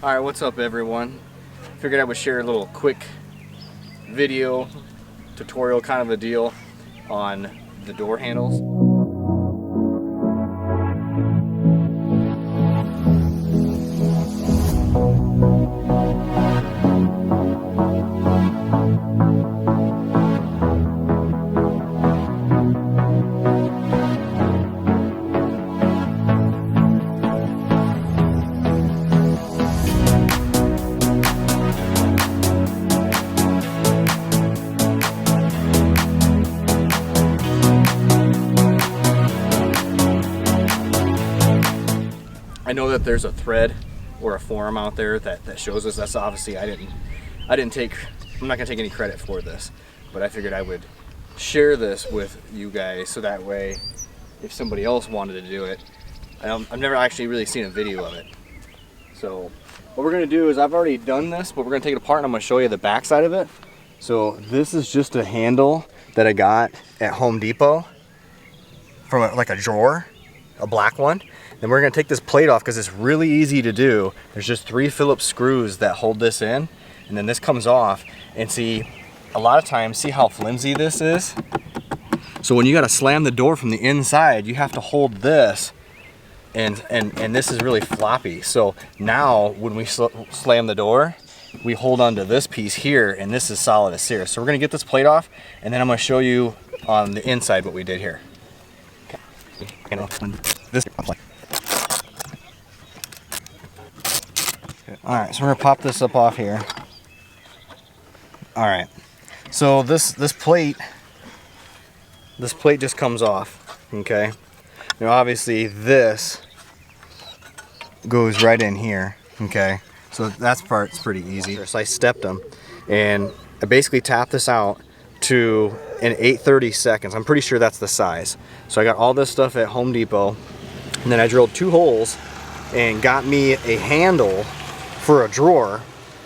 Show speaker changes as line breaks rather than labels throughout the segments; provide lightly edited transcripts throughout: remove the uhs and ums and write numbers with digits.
Alright, what's up everyone? Figured I would share a little quick video tutorial kind of a deal on the door handles. I know that there's a thread or a forum out there that shows us. That's obviously I'm not gonna take any credit for this, but I figured I would share this with you guys so that way if somebody else wanted to do it, I've never actually really seen a video of it. So what we're gonna do is I've already done this, but we're gonna take it apart and I'm gonna show you the back side of it. So this is just a handle that I got at Home Depot from like a drawer, a black one. Then we're gonna take this plate off because it's really easy to do. There's just 3 Phillips screws that hold this in, and then this comes off. And see, a lot of times, see how flimsy this is? So when you gotta slam the door from the inside, you have to hold this, and this is really floppy. So now when we slam the door, we hold onto this piece here, and this is solid as serious. So we're gonna get this plate off, and then I'm gonna show you on the inside what we did here. This Alright, so we're gonna pop this up off here. Alright, so this plate just comes off, okay? Now obviously this goes right in here, okay? So that part's pretty easy. So I stepped them, and I basically tapped this out to an 830 seconds. I'm pretty sure that's the size. So I got all this stuff at Home Depot, and then I drilled 2 holes and got me a handle for a drawer.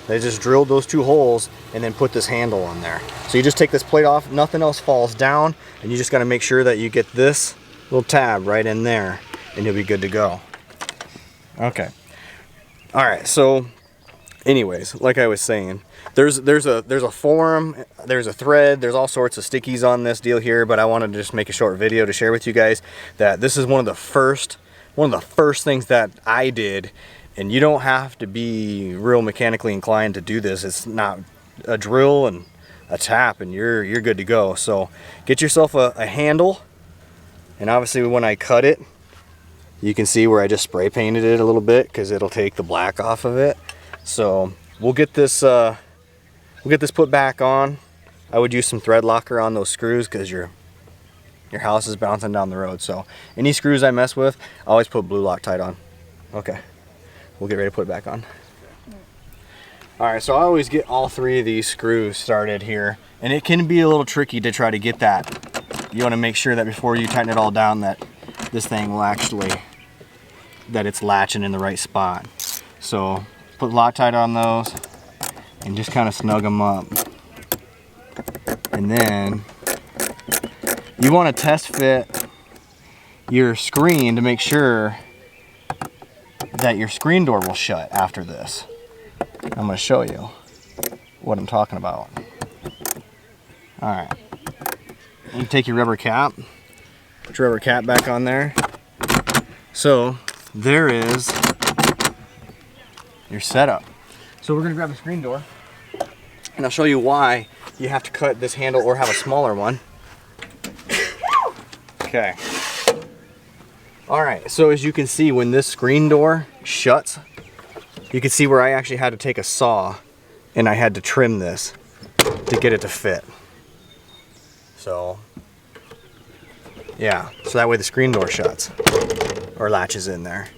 They just drilled those 2 holes and then put this handle on there. So you just take this plate off, nothing else falls down, and you just got to make sure that you get this little tab right in there and you'll be good to go. Okay. All right, so anyways, like I was saying, there's a forum, there's a thread, there's all sorts of stickies on this deal here, but I wanted to just make a short video to share with you guys that this is one of the first things that I did. And you don't have to be real mechanically inclined to do this. It's not a drill and a tap and you're good to go. So get yourself a handle, and obviously when I cut it, you can see where I just spray painted it a little bit because it'll take the black off of it. So we'll get this put back on. I would use some thread locker on those screws because your house is bouncing down the road. So any screws I mess with, I always put blue Loctite on. Okay. We'll get ready to put it back on. Alright, so I always get all 3 of these screws started here, and it can be a little tricky to try to get that. You want to make sure that before you tighten it all down that this thing will actually, that it's latching in the right spot. So put Loctite on those and just kind of snug them up. And then you want to test fit your screen to make sure that your screen door will shut after this. I'm going to show you what I'm talking about. Alright. You take your rubber cap, put your rubber cap back on there. So there is your setup. So we're going to grab a screen door, and I'll show you why you have to cut this handle or have a smaller one. Okay. Alright, so as you can see, when this screen door shuts, you can see where I actually had to take a saw and I had to trim this to get it to fit. So, yeah, so that way the screen door shuts or latches in there.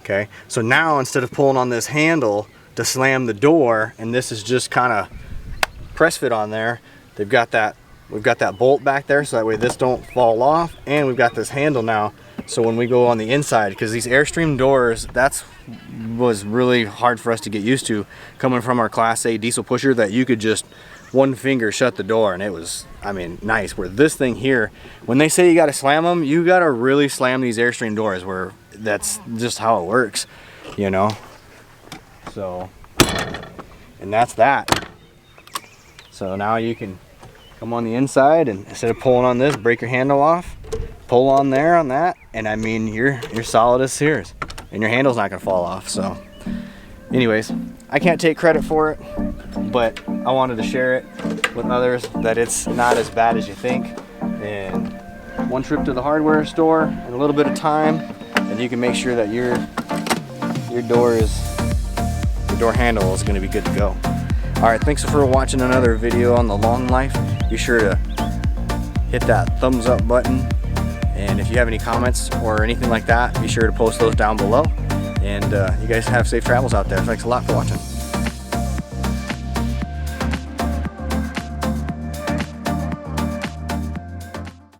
Okay, so now instead of pulling on this handle to slam the door, and this is just kind of press fit on there, we've got that bolt back there so that way this don't fall off, and we've got this handle now. So when we go on the inside, because these Airstream doors, was really hard for us to get used to coming from our Class A diesel pusher, that you could just one finger shut the door and it was, I mean, nice. Where this thing here, when they say you got to slam them, you got to really slam these Airstream doors, where that's just how it works, you know. So, and that's that. So now you can come on the inside, and instead of pulling on this, break your handle off, pull on there on that, and I mean you're solid as Sears, and your handle's not gonna fall off. So anyways, I can't take credit for it, but I wanted to share it with others that it's not as bad as you think. And one trip to the hardware store and a little bit of time, and you can make sure that your door handle is going to be good to go. All right, thanks for watching another video on the Long Life. Be sure to hit that thumbs up button, and if you have any comments or anything like that, be sure to post those down below. And you guys have safe travels out there. Thanks a lot for watching.